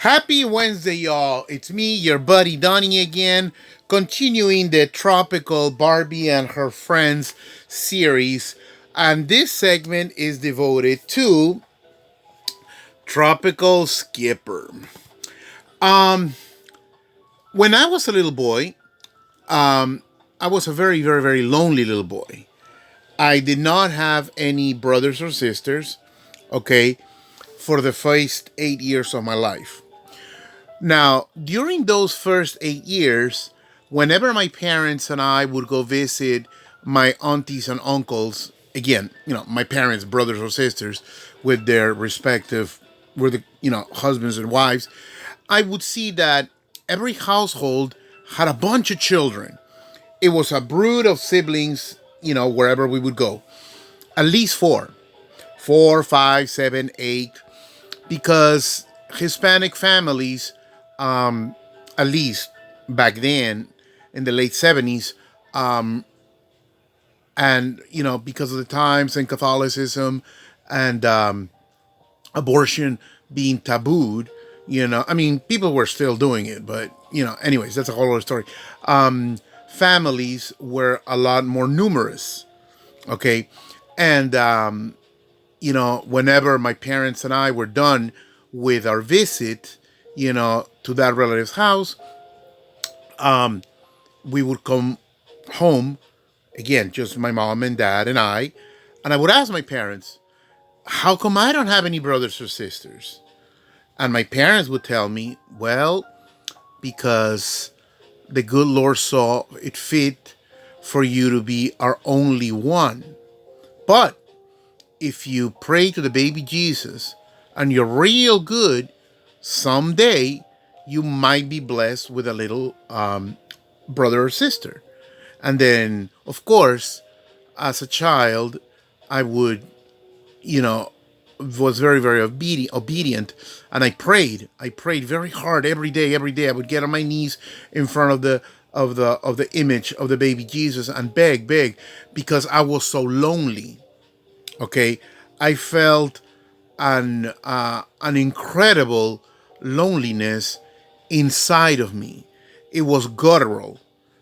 Happy Wednesday, y'all. It's me, your buddy Donnie again, continuing the Tropical Barbie and Her Friends series. And this segment is devoted to Tropical Skipper. Um, when I was a little boy, I was a very, very, very lonely little boy. I did not have any brothers or sisters, okay, for the first 8 years of my life. Now, during those first 8 years, whenever my parents and I would go visit my aunties and uncles, again, my parents' brothers or sisters with their respective, husbands and wives, I would see that every household had a bunch of children. It was a brood of siblings, wherever we would go. At least four, five, seven, eight, because Hispanic families, at least back then in the late 70s, and because of the times and Catholicism and abortion being tabooed, I mean, people were still doing it, but anyways, that's a whole other story. Families were a lot more numerous, okay, and whenever my parents and I were done with our visit, to that relative's house, we would come home, again, just my mom and dad and I would ask my parents, how come I don't have any brothers or sisters? And my parents would tell me, well, because the good Lord saw it fit for you to be our only one. But if you pray to the baby Jesus and you're real good, someday you might be blessed with a little brother or sister. And then, of course, as a child, I would, you know, was very, very obedient, and I prayed very hard every day. Every day, I would get on my knees in front of the image of the baby Jesus and beg, because I was so lonely. Okay, I felt an incredible loneliness inside of me. It was guttural.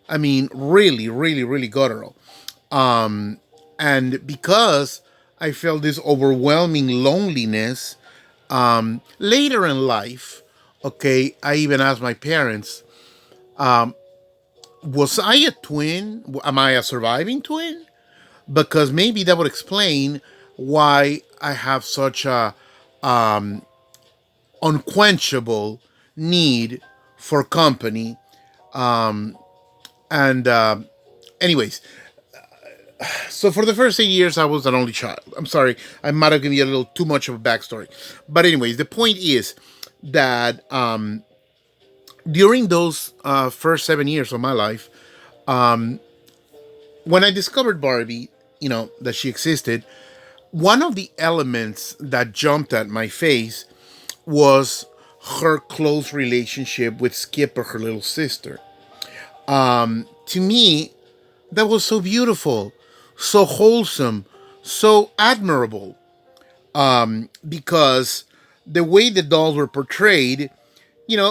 I mean, really, really, really guttural. And because I felt this overwhelming loneliness, later in life, okay, I even asked my parents, was I a twin? Am I a surviving twin? Because maybe that would explain why I have such a unquenchable need for company. And anyways, so for the first 8 years, I was an only child. I'm sorry, I might have given you a little too much of a backstory, but anyways, the point is that during those first 7 years of my life, when I discovered Barbie, that she existed, one of the elements that jumped at my face was her close relationship with Skipper, her little sister. To me, that was so beautiful, so wholesome, so admirable. Because the way the dolls were portrayed,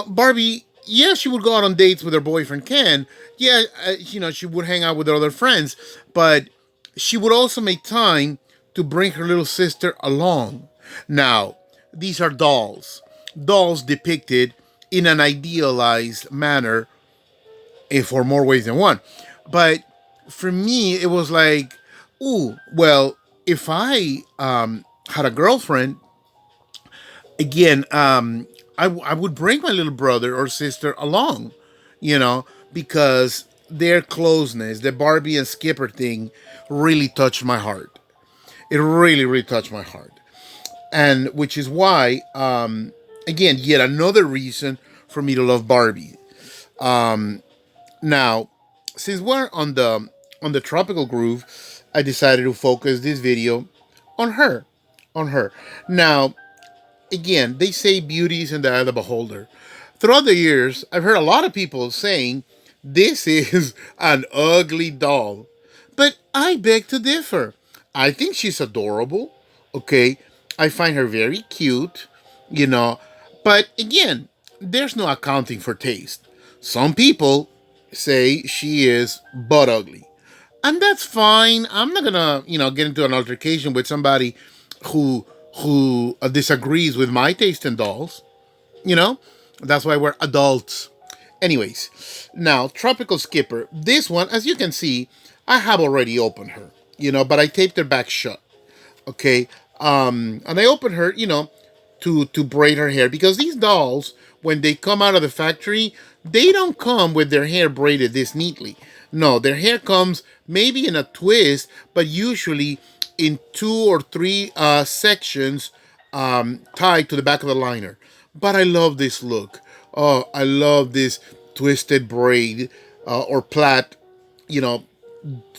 Barbie, yeah, she would go out on dates with her boyfriend Ken. Yeah, she would hang out with her other friends, but she would also make time to bring her little sister along. Now, these are dolls depicted in an idealized manner, if for more ways than one. But for me, it was like, ooh, well, if I had a girlfriend, again, I would bring my little brother or sister along, you know, because their closeness, the Barbie and Skipper thing, really touched my heart. It really, really touched my heart. And which is why, again, yet another reason for me to love Barbie. Now, since we're on the tropical groove, I decided to focus this video on her. On her. Now, again, they say beauty is in the eye of the beholder. Throughout the years, I've heard a lot of people saying this is an ugly doll. But I beg to differ. I think she's adorable. Okay. I find her very cute, you know. But again, there's no accounting for taste. Some people say she is butt ugly. And that's fine. I'm not gonna, get into an altercation with somebody who disagrees with my taste in dolls. You know, that's why we're adults. Anyways, now Tropical Skipper. This one, as you can see, I have already opened her. But I taped her back shut. Okay, and I opened her. To braid her hair because these dolls, when they come out of the factory, they don't come with their hair braided this neatly. No, their hair comes maybe in a twist, but usually in two or three sections tied to the back of the liner. But I love this look. Oh, I love this twisted braid or plait, you know,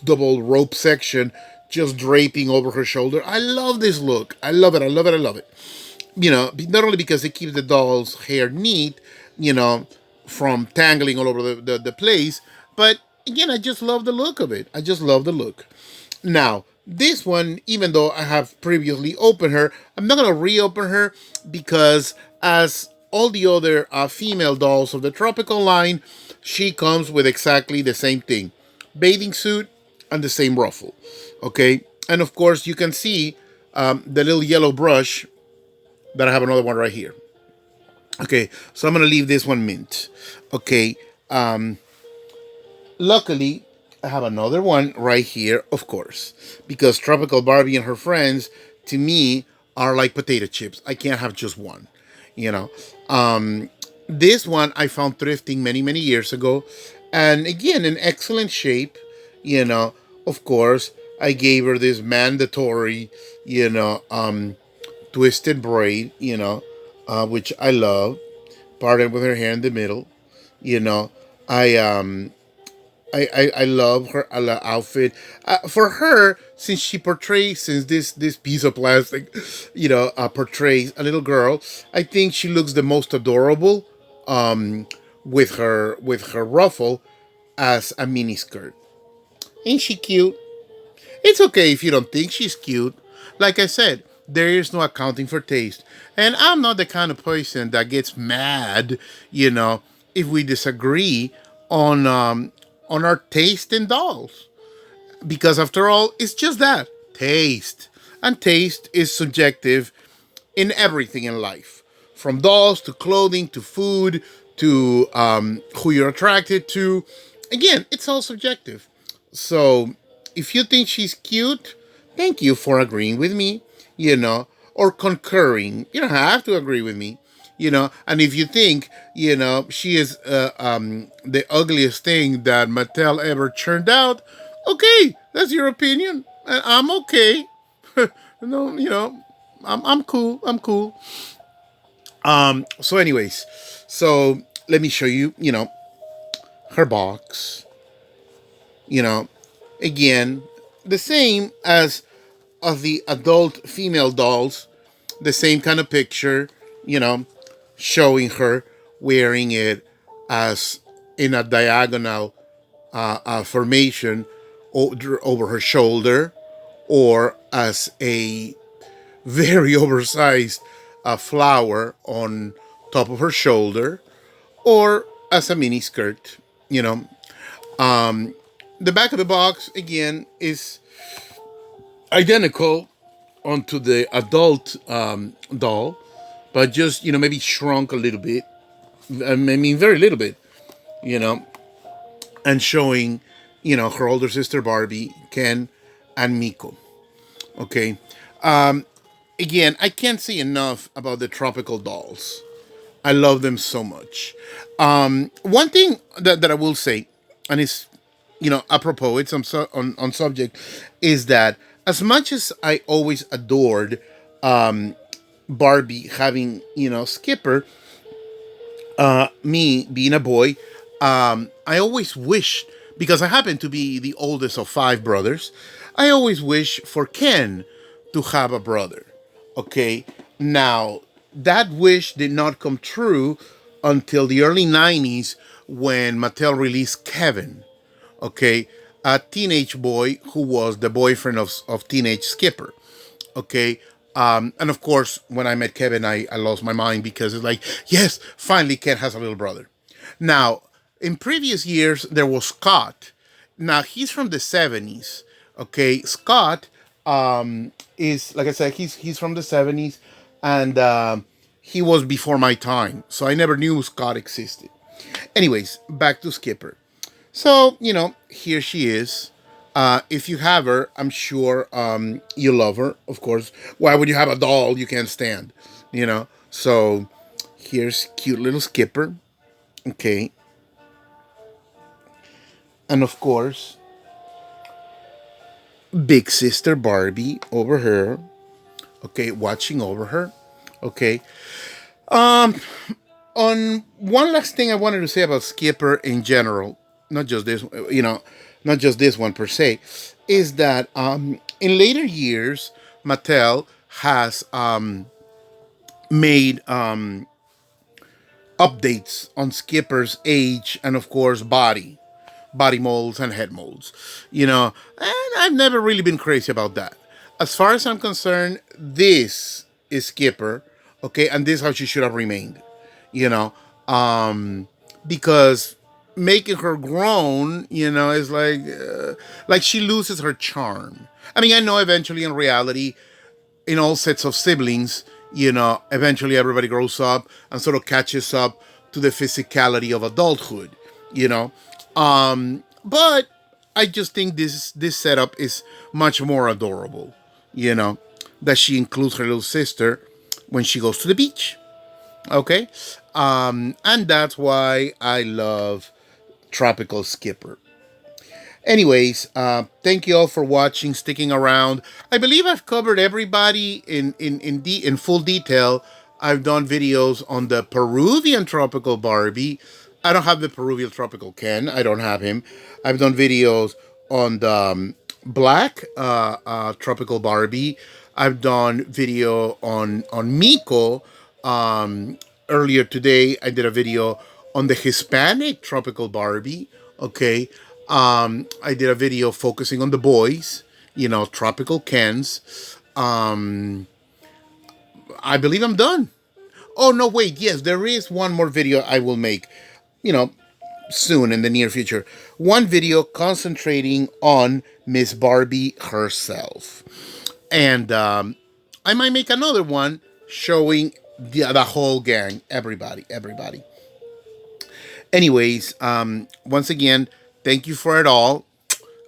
double rope section just draping over her shoulder. I love this look. I love it. I love it. I love it. Not only because it keeps the doll's hair neat, from tangling all over the place, but again, I just love the look of it. I just love the look. Now, this one, even though I have previously opened her, I'm not going to reopen her because, as all the other female dolls of the tropical line, she comes with exactly the same thing: bathing suit and the same ruffle. Okay? And of course, you can see the little yellow brush that I have another one right here. Okay, so I'm gonna leave this one mint. Okay, luckily I have another one right here, of course, because Tropical Barbie and her friends, to me, are like potato chips. I can't have just one. You know, this one I found thrifting many many years ago, and again in excellent shape. You know, of course, I gave her this mandatory, twisted braid, which I love, parted with her hair in the middle. You know, I I love her outfit. For her, since this piece of plastic, portrays a little girl, I think she looks the most adorable, with her ruffle as a mini skirt. Ain't she cute? It's okay if you don't think she's cute. Like I said, there is no accounting for taste. And I'm not the kind of person that gets mad, if we disagree on on our taste in dolls. Because after all, it's just that taste. And taste is subjective in everything in life. From dolls to clothing to food to who you're attracted to. Again, it's all subjective. So if you think she's cute, thank you for agreeing with me, or concurring. You don't have to agree with me, And if you think, she is the ugliest thing that Mattel ever churned out, okay, that's your opinion. And I'm okay. No, I'm cool. I'm cool. So, anyways, so let me show you, her box. You know, again, the same as of the adult female dolls, the same kind of picture, showing her wearing it as in a diagonal formation over her shoulder, or as a very oversized flower on top of her shoulder, or as a mini skirt, you know. Um, the back of the box, again, is identical onto the adult doll, but just, maybe shrunk a little bit. I mean, very little bit, you know, and showing, her older sister Barbie, Ken, and Miko. Okay. Again, I can't say enough about the tropical dolls. I love them so much. One thing that I will say, and it's, apropos, it's on subject, is that as much as I always adored Barbie having, Skipper, me being a boy, I always wished, because I happen to be the oldest of five brothers, I always wish for Ken to have a brother. Okay, now that wish did not come true until the early 90s when Mattel released Kevin, okay, a teenage boy who was the boyfriend of teenage Skipper. Okay, And of course, when I met Kevin, I lost my mind because it's like, yes, finally, Ken has a little brother. Now, in previous years, there was Scott. Now, he's from the 70s. Okay, Scott is, like I said, he's from the 70s, and he was before my time. So I never knew Scott existed. Anyways, back to Skipper. So, here she is. If you have her, I'm sure you love her, of course. Why would you have a doll you can't stand? So here's cute little Skipper. Okay. And of course, big sister Barbie over her. Okay, watching over her. Okay. Um, on one last thing I wanted to say about Skipper in general, not just this, not just this one per se, is that in later years, Mattel has made updates on Skipper's age and, of course, body molds and head molds, and I've never really been crazy about that. As far as I'm concerned, this is Skipper, okay, and this is how she should have remained, you know, because making her grown, is like she loses her charm. I mean, I know eventually in reality, in all sets of siblings, eventually everybody grows up and sort of catches up to the physicality of adulthood, you know. But I just think this setup is much more adorable, you know, that she includes her little sister when she goes to the beach. Okay? And that's why I love Tropical Skipper. Anyways, thank you all for watching, sticking around. I believe I've covered everybody in full detail. I've done videos on the Peruvian tropical Barbie. I don't have the Peruvian tropical Ken. I don't have him. I've done videos on the black tropical Barbie. I've done video on Miko. Earlier today, I did a video on the Hispanic tropical Barbie. Okay. I did a video focusing on the boys, tropical Kens. I believe I'm done. Oh, no, wait. Yes, there is one more video I will make, you know, soon in the near future. One video concentrating on Miss Barbie herself. And I might make another one showing the whole gang, everybody. Anyways, once again, thank you for it all.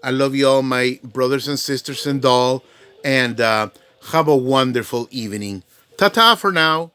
I love you all, my brothers and sisters in doll, and have a wonderful evening. Ta-ta for now.